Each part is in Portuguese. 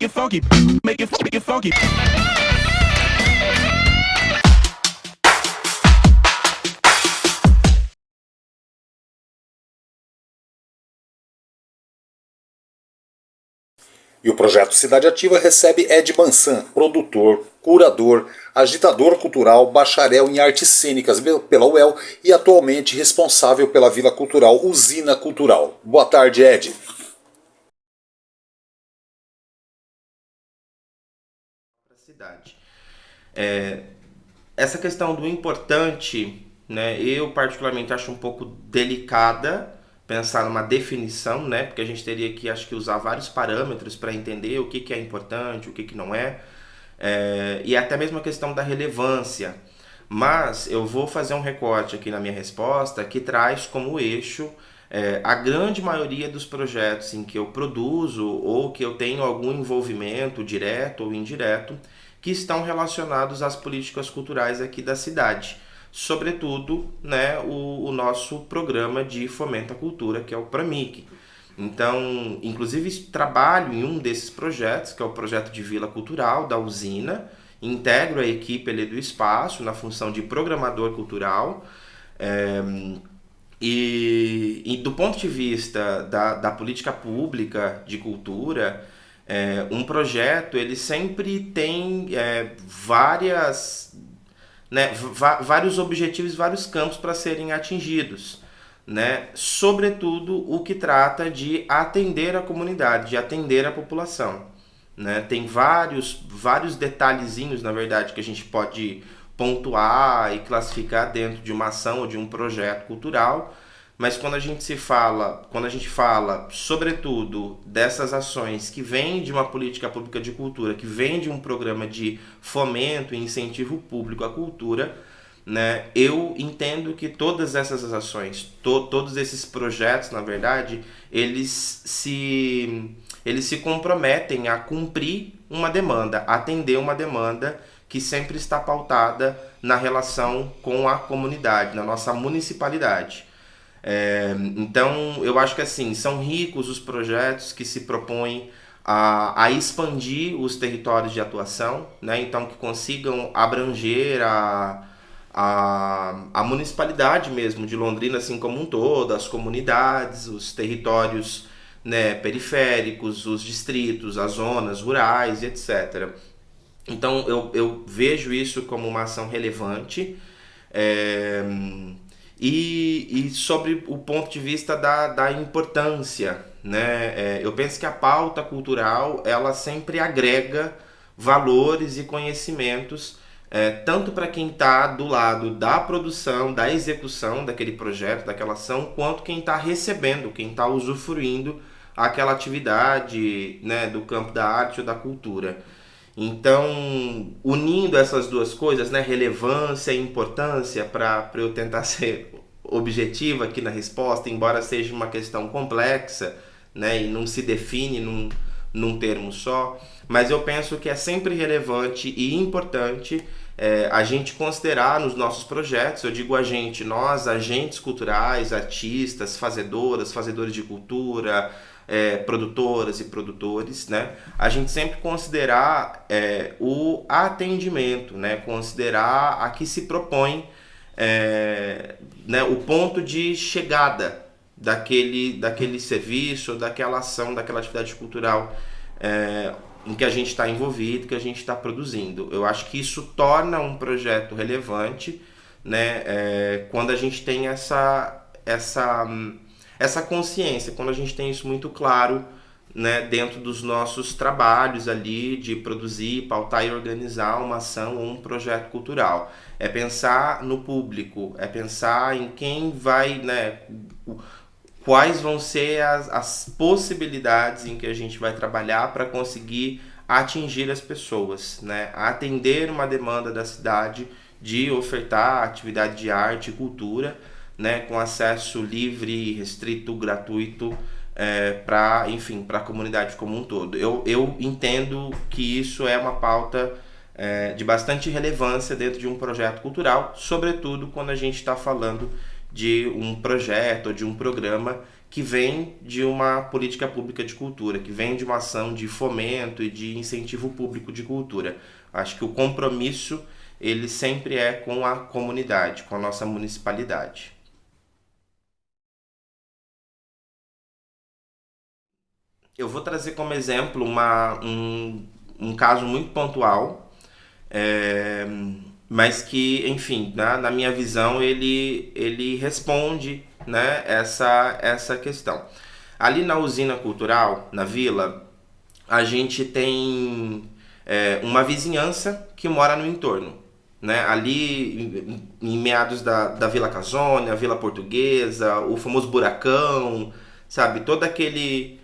it funky, make it funky. E o projeto Cidade Ativa recebe Ed Bansan, produtor, curador, agitador cultural, bacharel em artes cênicas pela UEL e atualmente responsável pela Vila Cultural Usina Cultural. Boa tarde, Ed. Cidade. Essa questão do importante, né, eu particularmente acho um pouco delicada pensar numa definição, né, porque a gente teria que, acho que, usar vários parâmetros para entender o que é importante, o que não é, e até mesmo a questão da relevância. Mas eu vou fazer um recorte aqui na minha resposta que traz como eixo a grande maioria dos projetos em que eu produzo ou que eu tenho algum envolvimento direto ou indireto que estão relacionados às políticas culturais aqui da cidade. Sobretudo, né, o nosso programa de fomento à cultura, que é o PRAMIC. Então, inclusive, trabalho em um desses projetos, que é o projeto de Vila Cultural da Usina, integro a equipe ali do espaço na função de programador cultural. E do ponto de vista da política pública de cultura, um projeto ele sempre tem vários objetivos, vários campos para serem atingidos, né? Sobretudo o que trata de atender a comunidade, de atender a população, né? Tem vários detalhezinhos, na verdade, que a gente pode pontuar e classificar dentro de uma ação ou de um projeto cultural, mas quando a gente fala, sobretudo, dessas ações que vêm de uma política pública de cultura, que vêm de um programa de fomento e incentivo público à cultura, né, eu entendo que todas essas ações, todos esses projetos, na verdade, eles se comprometem a cumprir uma demanda, atender uma demanda que sempre está pautada na relação com a comunidade, na nossa municipalidade. Então, eu acho que assim, são ricos os projetos que se propõem a expandir os territórios de atuação, né? Então que consigam abranger a municipalidade mesmo de Londrina, assim como um todo, as comunidades, os territórios, né, periféricos, os distritos, as zonas rurais, etc. Então eu vejo isso como uma ação relevante. E sobre o ponto de vista da importância, né? Eu penso que a pauta cultural ela sempre agrega valores e conhecimentos, tanto para quem está do lado da produção, da execução daquele projeto, daquela ação, quanto quem está recebendo, quem está usufruindo aquela atividade, né, do campo da arte ou da cultura. Então, unindo essas duas coisas, né, relevância e importância, para eu tentar ser objetivo aqui na resposta, embora seja uma questão complexa, né, e não se define num termo só, mas eu penso que é sempre relevante e importante a gente considerar nos nossos projetos, eu digo a gente, nós, agentes culturais, artistas, fazedores de cultura, produtoras e produtores, né? A gente sempre considerar o atendimento, né? Considerar a que se propõe, né? O ponto de chegada daquele serviço, daquela ação, daquela atividade cultural em que a gente está envolvido, que a gente está produzindo. Eu acho que isso torna um projeto relevante, né? Quando a gente tem essa consciência, quando a gente tem isso muito claro, né, dentro dos nossos trabalhos ali de produzir, pautar e organizar uma ação ou um projeto cultural. É pensar no público, é pensar em quem vai, né, quais vão ser as possibilidades em que a gente vai trabalhar para conseguir atingir as pessoas, né, atender uma demanda da cidade de ofertar atividade de arte e cultura, né, com acesso livre, restrito, gratuito, para a comunidade como um todo. Eu entendo que isso é uma pauta de bastante relevância dentro de um projeto cultural, sobretudo quando a gente está falando de um projeto ou de um programa que vem de uma política pública de cultura, que vem de uma ação de fomento e de incentivo público de cultura. Acho que o compromisso ele sempre é com a comunidade, com a nossa municipalidade. Eu vou trazer como exemplo um caso muito pontual, é, mas que, enfim, na minha visão, ele responde, né, essa questão. Ali na usina cultural, na vila, a gente tem uma vizinhança que mora no entorno. Né? Ali, em meados da Vila Casônia, a Vila Portuguesa, o famoso Buracão, sabe? Todo aquele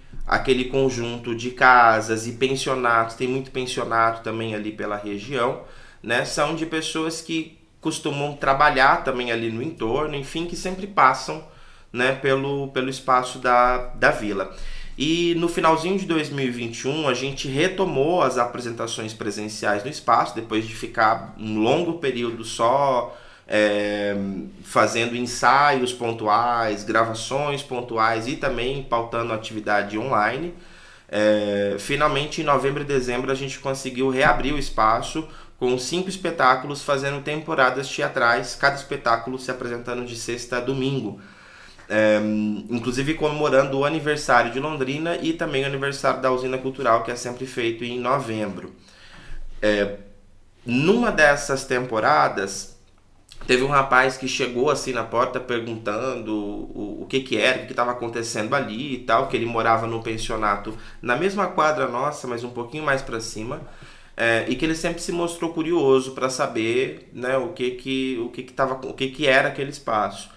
conjunto de casas e pensionatos, tem muito pensionato também ali pela região, né? São de pessoas que costumam trabalhar também ali no entorno, enfim, que sempre passam, né, pelo espaço da vila. E no finalzinho de 2021 a gente retomou as apresentações presenciais no espaço, depois de ficar um longo período só fazendo ensaios pontuais, gravações pontuais e também pautando atividade online. Finalmente em novembro e dezembro a gente conseguiu reabrir o espaço com 5 espetáculos fazendo temporadas teatrais, cada espetáculo se apresentando de sexta a domingo. Inclusive comemorando o aniversário de Londrina e também o aniversário da usina cultural, que é sempre feito em novembro. Numa dessas temporadas teve um rapaz que chegou assim na porta perguntando o que era, o que estava acontecendo ali e tal, que ele morava num pensionato na mesma quadra nossa, mas um pouquinho mais para cima, e que ele sempre se mostrou curioso para saber, né, o que era aquele espaço.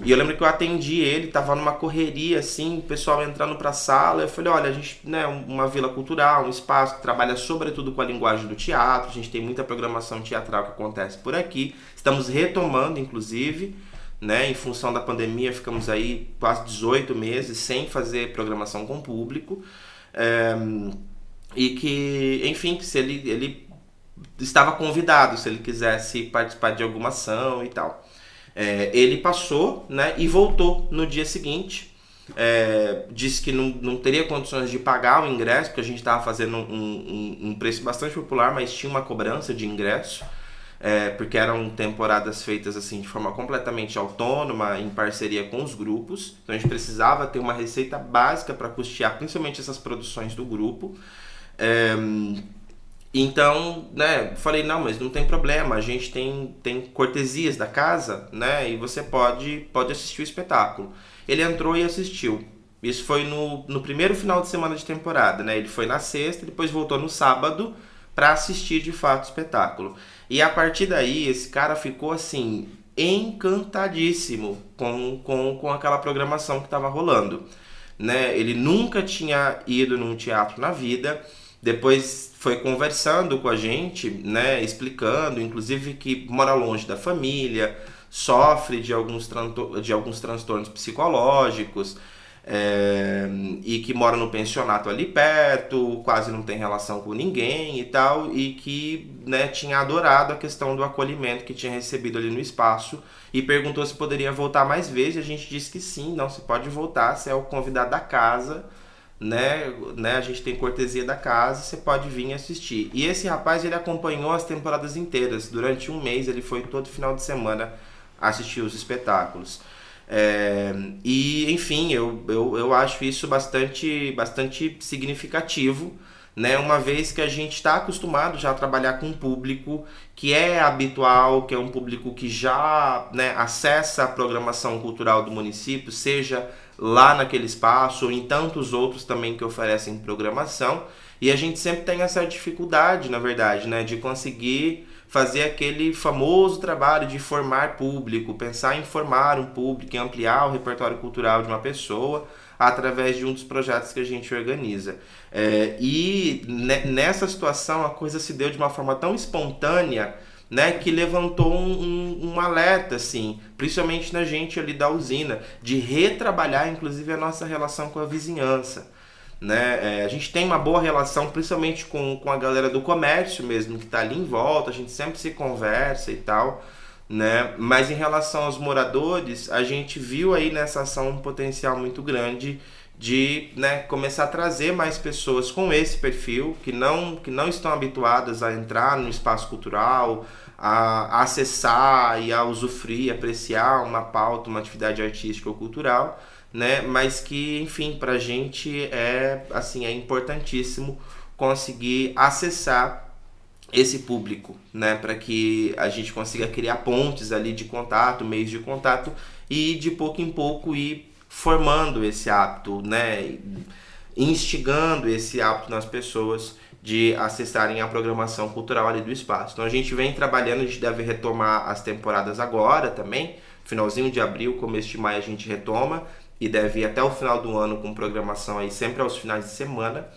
E eu lembro que eu atendi ele, tava numa correria assim, o pessoal entrando pra sala, eu falei, olha, a gente, né, uma vila cultural, um espaço que trabalha sobretudo com a linguagem do teatro, a gente tem muita programação teatral que acontece por aqui, estamos retomando inclusive, né, em função da pandemia ficamos aí quase 18 meses sem fazer programação com público, e que, enfim, se ele estava convidado, se ele quisesse participar de alguma ação e tal. Ele passou, né, e voltou no dia seguinte, disse que não teria condições de pagar o ingresso, porque a gente estava fazendo um preço bastante popular, mas tinha uma cobrança de ingresso, porque eram temporadas feitas assim de forma completamente autônoma, em parceria com os grupos, então a gente precisava ter uma receita básica para custear principalmente essas produções do grupo. Então, né, falei, não, mas não tem problema, a gente tem cortesias da casa, né, e você pode assistir o espetáculo. Ele entrou e assistiu. Isso foi no primeiro final de semana de temporada, né, ele foi na sexta, depois voltou no sábado para assistir de fato o espetáculo. E a partir daí, esse cara ficou assim, encantadíssimo com aquela programação que estava rolando. Né? Ele nunca tinha ido num teatro na vida. Depois foi conversando com a gente, né, explicando, inclusive que mora longe da família, sofre de alguns transtornos psicológicos, e que mora no pensionato ali perto, quase não tem relação com ninguém e tal, e que, né, tinha adorado a questão do acolhimento que tinha recebido ali no espaço e perguntou se poderia voltar mais vezes. A gente disse que sim, não, você pode voltar, você é o convidado da casa. Né, a gente tem cortesia da casa, você pode vir assistir. E esse rapaz, ele acompanhou as temporadas inteiras. Durante um mês, ele foi todo final de semana assistir os espetáculos. E, enfim, eu acho isso bastante significativo, né, uma vez que a gente está acostumado já a trabalhar com um público que é habitual, que é um público que já, né, acessa a programação cultural do município, seja lá naquele espaço ou em tantos outros também que oferecem programação, e a gente sempre tem essa dificuldade, na verdade, né, de conseguir fazer aquele famoso trabalho de formar público, pensar em formar um público, em ampliar o repertório cultural de uma pessoa através de um dos projetos que a gente organiza. E nessa situação a coisa se deu de uma forma tão espontânea, né, que levantou um alerta, assim, principalmente na gente ali da usina, de retrabalhar inclusive a nossa relação com a vizinhança. Né? A gente tem uma boa relação, principalmente com a galera do comércio mesmo, que está ali em volta, a gente sempre se conversa e tal, né? Mas em relação aos moradores, a gente viu aí nessa ação um potencial muito grande de, né, começar a trazer mais pessoas com esse perfil, que não estão habituadas a entrar no espaço cultural, a acessar e a usufruir, apreciar uma pauta, uma atividade artística ou cultural, né? Mas que, enfim, para a gente é, assim, é importantíssimo conseguir acessar esse público, né, para que a gente consiga criar pontes ali de contato, meios de contato e de pouco em pouco ir formando esse hábito, né, instigando esse hábito nas pessoas de acessarem a programação cultural ali do espaço. Então a gente vem trabalhando, a gente deve retomar as temporadas agora também, finalzinho de abril, começo de maio a gente retoma e deve ir até o final do ano com programação aí sempre aos finais de semana.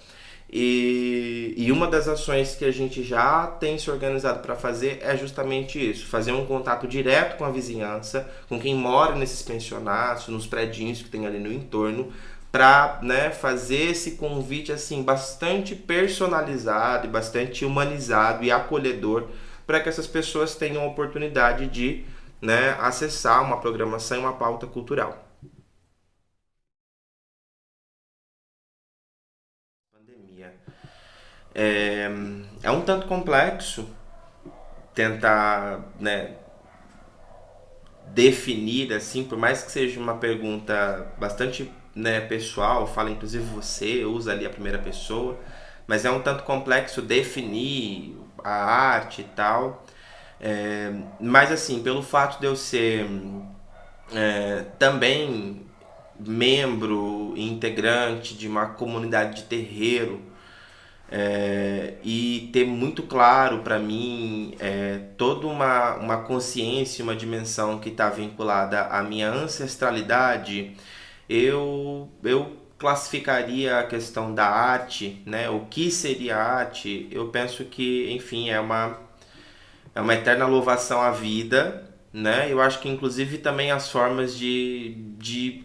E uma das ações que a gente já tem se organizado para fazer é justamente isso, fazer um contato direto com a vizinhança, com quem mora nesses pensionatos, nos predinhos que tem ali no entorno, para, né, fazer esse convite assim bastante personalizado e bastante humanizado e acolhedor para que essas pessoas tenham a oportunidade de, né, acessar uma programação e uma pauta cultural. Pandemia. É um tanto complexo tentar, né, definir assim, por mais que seja uma pergunta bastante, né, pessoal, fala inclusive você, usa ali a primeira pessoa, mas é um tanto complexo definir a arte e tal. Mas assim, pelo fato de eu ser também membro e integrante de uma comunidade de terreiro, e ter muito claro para mim toda uma consciência, uma dimensão que está vinculada à minha ancestralidade, eu classificaria a questão da arte, né? O que seria arte? Eu penso que, enfim, é uma eterna louvação à vida, né? Eu acho que inclusive também as formas de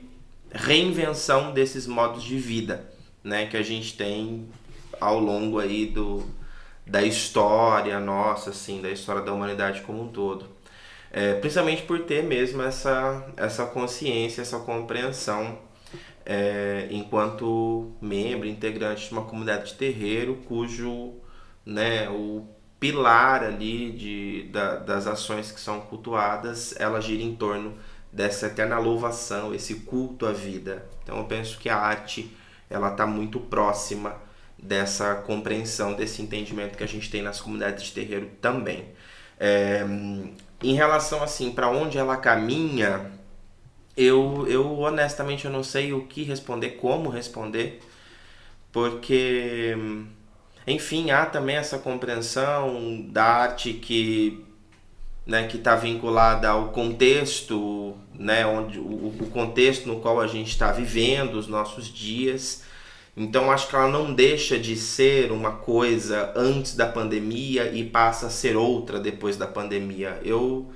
reinvenção desses modos de vida, né? Que a gente tem ao longo aí da história nossa, assim, da história da humanidade como um todo. Principalmente por ter mesmo essa consciência, essa compreensão enquanto membro, integrante de uma comunidade de terreiro, cujo, né, o pilar ali das ações que são cultuadas, ela gira em torno dessa eterna louvação, esse culto à vida. Então eu penso que a arte ela está muito próxima dessa compreensão, desse entendimento que a gente tem nas comunidades de terreiro também. É, Em relação assim para onde ela caminha, eu honestamente eu não sei o que responder, como responder, porque, enfim, há também essa compreensão da arte que, né, que está vinculada ao contexto, né, onde o contexto no qual a gente está vivendo os nossos dias. Então acho que ela não deixa de ser uma coisa antes da pandemia e passa a ser outra depois da pandemia. Eu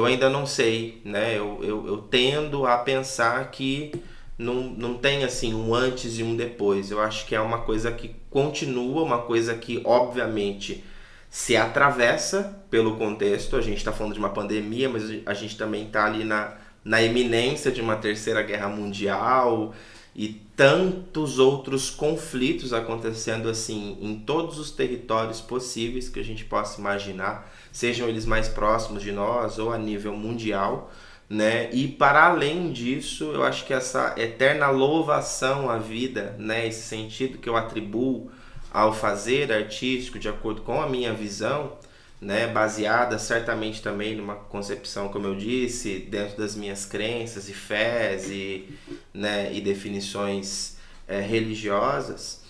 ainda não sei, né? Eu tendo a pensar que não tem assim um antes e um depois. Eu acho que é uma coisa que continua, uma coisa que obviamente se atravessa pelo contexto. A gente está falando de uma pandemia, mas a gente também está ali na iminência de uma terceira guerra mundial e tantos outros conflitos acontecendo assim em todos os territórios possíveis que a gente possa imaginar, sejam eles mais próximos de nós ou a nível mundial, né? E para além disso, eu acho que essa eterna louvação à vida, né, esse sentido que eu atribuo ao fazer artístico de acordo com a minha visão, né, baseada certamente também numa concepção, como eu disse, dentro das minhas crenças e fés né, e definições religiosas.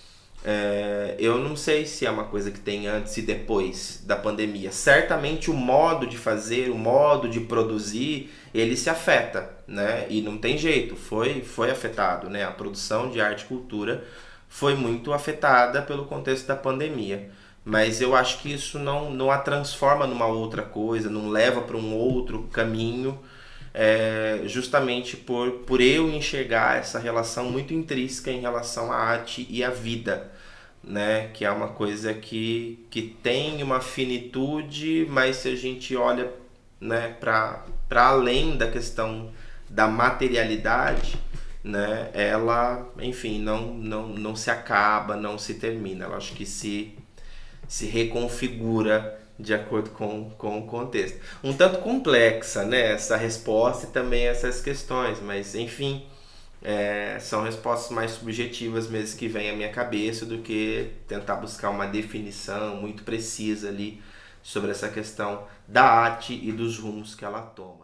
Eu não sei se é uma coisa que tem antes e depois da pandemia. Certamente o modo de fazer, o modo de produzir, ele se afeta, né? E não tem jeito, foi afetado, né? A produção de arte e cultura foi muito afetada pelo contexto da pandemia. Mas eu acho que isso não a transforma numa outra coisa, não leva para um outro caminho, justamente por eu enxergar essa relação muito intrínseca em relação à arte e à vida, né? Que é uma coisa que tem uma finitude, mas se a gente olha, né, para além da questão da materialidade, né, ela, enfim, não se acaba, não se termina. Ela acho que se reconfigura de acordo com o contexto. Um tanto complexa, né, essa resposta e também essas questões, mas enfim, são respostas mais subjetivas mesmo que vêm à minha cabeça do que tentar buscar uma definição muito precisa ali sobre essa questão da arte e dos rumos que ela toma.